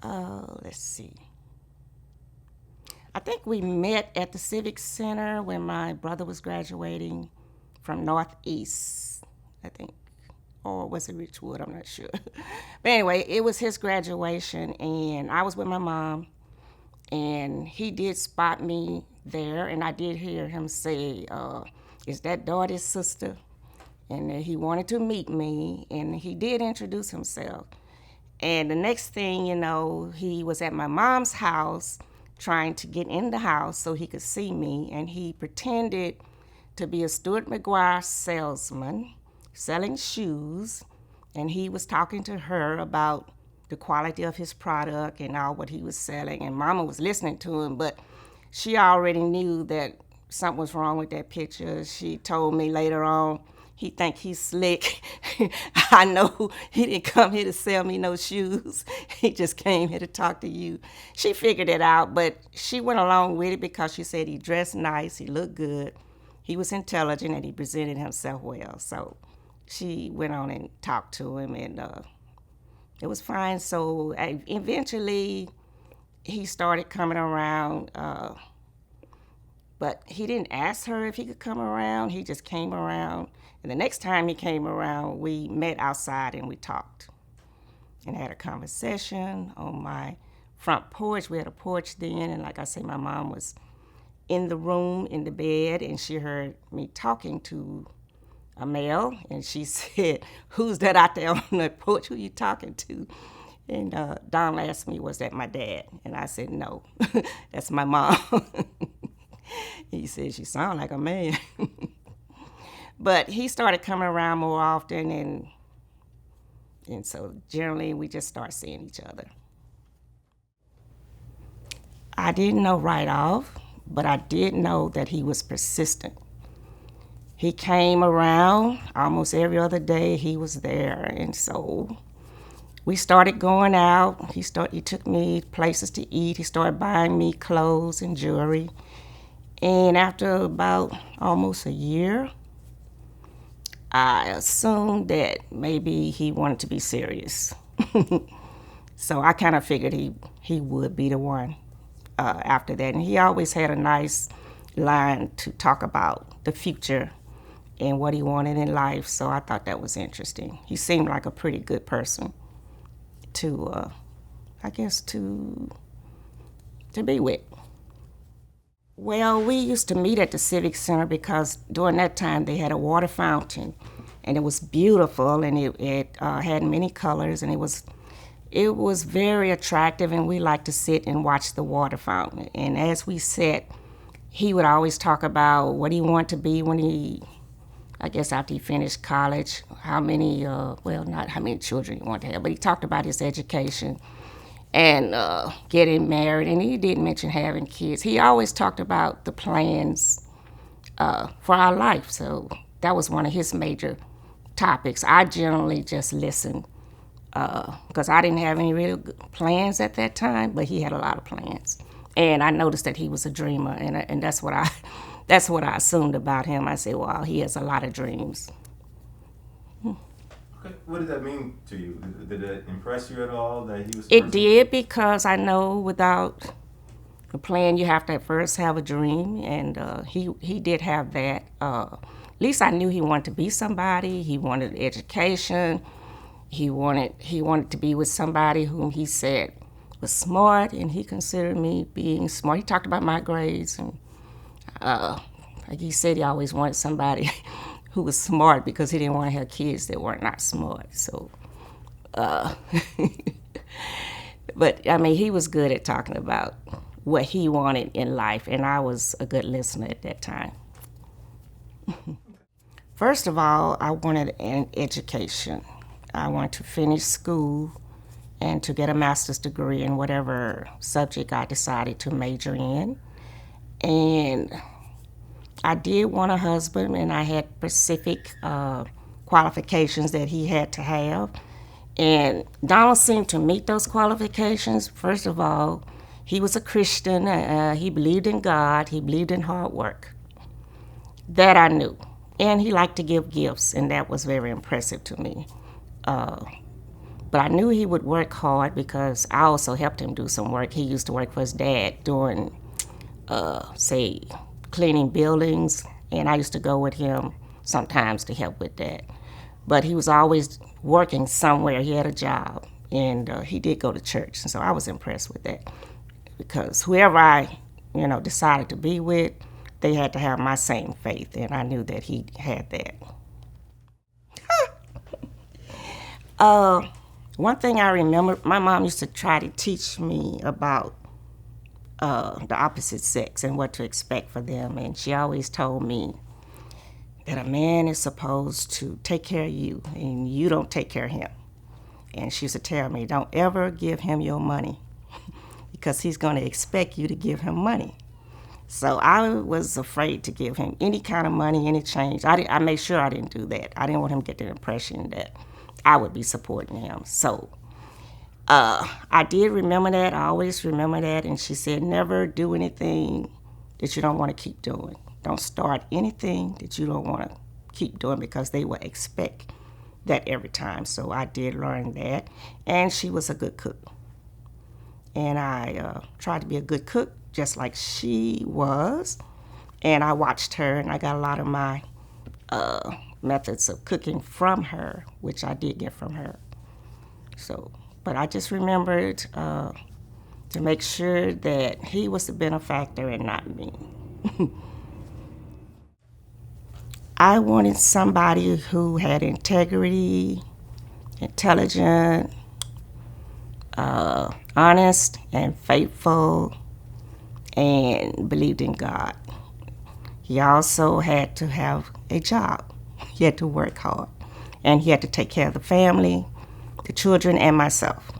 Let's see. I think we met at the Civic Center when my brother was graduating from Northeast, I think. Or was it Richwood? I'm not sure. But anyway, it was his graduation, and I was with my mom, and he did spot me there, and I did hear him say, "Is that Dottie's sister?" And he wanted to meet me, and he did introduce himself. And the next thing you know, he was at my mom's house trying to get in the house so he could see me, and he pretended to be a Stuart McGuire salesman selling shoes, and he was talking to her about the quality of his product and all what he was selling, and Mama was listening to him, but she already knew that something was wrong with that picture. She told me later on, he think he's slick. I know he didn't come here to sell me no shoes. He just came here to talk to you. She figured it out, but she went along with it because she said he dressed nice, he looked good, he was intelligent, and he presented himself well. So she went on and talked to him, and it was fine. So eventually he started coming around, but he didn't ask her if he could come around. He just came around. And the next time he came around, we met outside and we talked and had a conversation on my front porch. We had a porch then, and like I say, my mom was in the room, in the bed, and she heard me talking to a male, and she said, "Who's that out there on the porch? Who you talking to?" And Don asked me, "Was that my dad?" And I said, "No, that's my mom." He said, "She sound like a man." But he started coming around more often, and so generally we just start seeing each other. I didn't know right off, but I did know that he was persistent. He came around almost every other day. He was there, and so we started going out. He took me places to eat. He started buying me clothes and jewelry. And after about almost a year, I assumed that maybe he wanted to be serious. So I kind of figured he would be the one after that. And he always had a nice line to talk about the future and what he wanted in life. So I thought that was interesting. He seemed like a pretty good person to, I guess, to be with. Well, we used to meet at the Civic Center because during that time they had a water fountain, and it was beautiful, and it had many colors, and it was very attractive, and we liked to sit and watch the water fountain. And as we sat, he would always talk about what he wanted to be when I guess after he finished college, how many, well, not how many children he wanted to have, but he talked about his education and getting married, and he didn't mention having kids. He always talked about the plans for our life, so that was one of his major topics. I generally just listened because I didn't have any real plans at that time, but he had a lot of plans. And I noticed that he was a dreamer, and that's what I assumed about him. I said, well, he has a lot of dreams. Okay. What did that mean to you? Did it impress you at all that he was? It did, because I know without a plan, you have to first have a dream, and he did have that. At least I knew he wanted to be somebody. He wanted education. He wanted to be with somebody whom he said was smart, and he considered me being smart. He talked about my grades, and like he said, he always wanted somebody who was smart because he didn't want to have kids that were not smart. So, but I mean, he was good at talking about what he wanted in life, and I was a good listener at that time. First of all, I wanted an education. I wanted to finish school and to get a master's degree in whatever subject I decided to major in. And I did want a husband, and I had specific qualifications that he had to have. And Donald seemed to meet those qualifications. First of all, he was a Christian. He believed in God. He believed in hard work. That I knew. And he liked to give gifts, and that was very impressive to me. But I knew he would work hard because I also helped him do some work. He used to work for his dad doing, say, cleaning buildings, and I used to go with him sometimes to help with that. But he was always working somewhere. He had a job, and he did go to church, and so I was impressed with that because whoever I, decided to be with, they had to have my same faith, and I knew that he had that. One thing I remember, my mom used to try to teach me about the opposite sex and what to expect for them, and she always told me that a man is supposed to take care of you, and you don't take care of him. And she used to tell me, don't ever give him your money because he's going to expect you to give him money. So I was afraid to give him any kind of money, any change. I made sure I didn't do that. I didn't want him to get the impression that I would be supporting him. So I did remember that. I always remember that. And she said, never do anything that you don't want to keep doing. Don't start anything that you don't want to keep doing because they will expect that every time. So I did learn that. And she was a good cook. And I tried to be a good cook just like she was. And I watched her, and I got a lot of my methods of cooking from her, which I did get from her. So, but I just remembered to make sure that he was the benefactor and not me. I wanted somebody who had integrity, intelligent, honest, and faithful, and believed in God. He also had to have a job. He had to work hard. And he had to take care of the family, the children, and myself.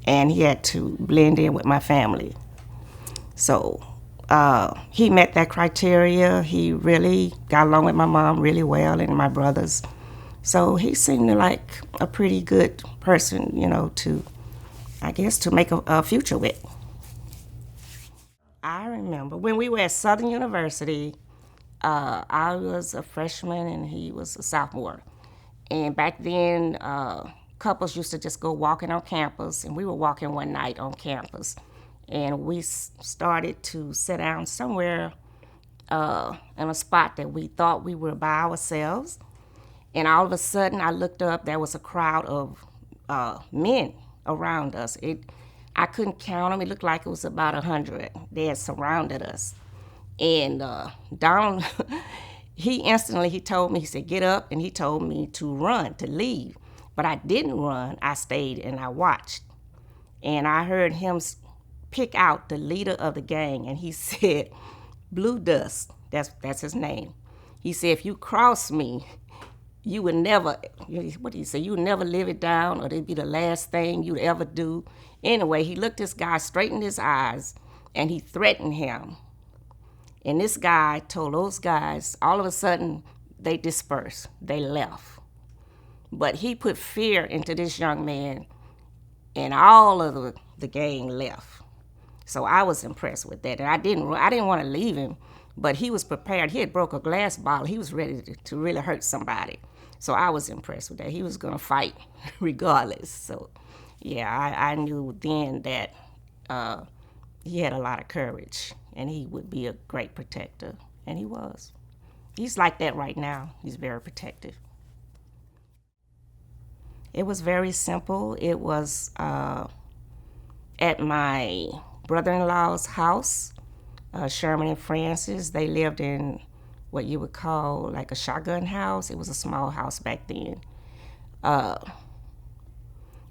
And he had to blend in with my family. So he met that criteria. He really got along with my mom really well and my brothers. So he seemed like a pretty good person, to make a future with. I remember when we were at Southern University, I was a freshman and he was a sophomore. And back then, couples used to just go walking on campus, and we were walking one night on campus. And we started to sit down somewhere in a spot that we thought we were by ourselves. And all of a sudden, I looked up, there was a crowd of men around us. I couldn't count them. It looked like it was about 100. They had surrounded us. And Donald, he told me, he said, get up, and he told me to run, to leave. But I didn't run. I stayed and I watched. And I heard him pick out the leader of the gang, and he said, Blue Dust, that's his name. He said, if you cross me, you would never, what did he say, you would never live it down, or it'd be the last thing you'd ever do. Anyway, he looked this guy straight in his eyes, and he threatened him. And this guy told those guys, all of a sudden, they dispersed. They left. But he put fear into this young man, and all of the gang left. So I was impressed with that. And I didn't want to leave him, but he was prepared. He had broke a glass bottle. He was ready to really hurt somebody. So I was impressed with that. He was going to fight regardless. So, yeah, I knew then that he had a lot of courage, and he would be a great protector. And he was. He's like that right now. He's very protective. It was very simple. It was at my brother-in-law's house, Sherman and Francis. They lived in what you would call like a shotgun house. It was a small house back then.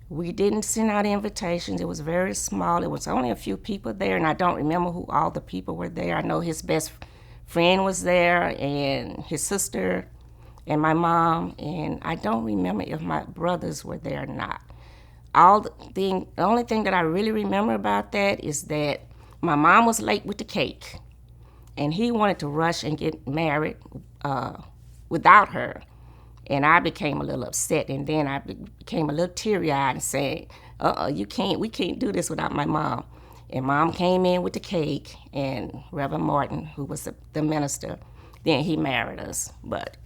We didn't send out invitations. It was very small. It was only a few people there, and I don't remember who all the people were there. I know his best friend was there, and his sister, and my mom, and I don't remember if my brothers were there or not. The only thing that I really remember about that is that my mom was late with the cake, and he wanted to rush and get married without her. And I became a little upset, and then I became a little teary-eyed and said, we can't do this without my mom. And Mom came in with the cake, and Reverend Martin, who was the minister, then he married us. But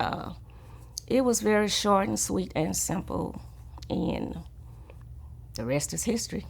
it was very short and sweet and simple, and The rest is history.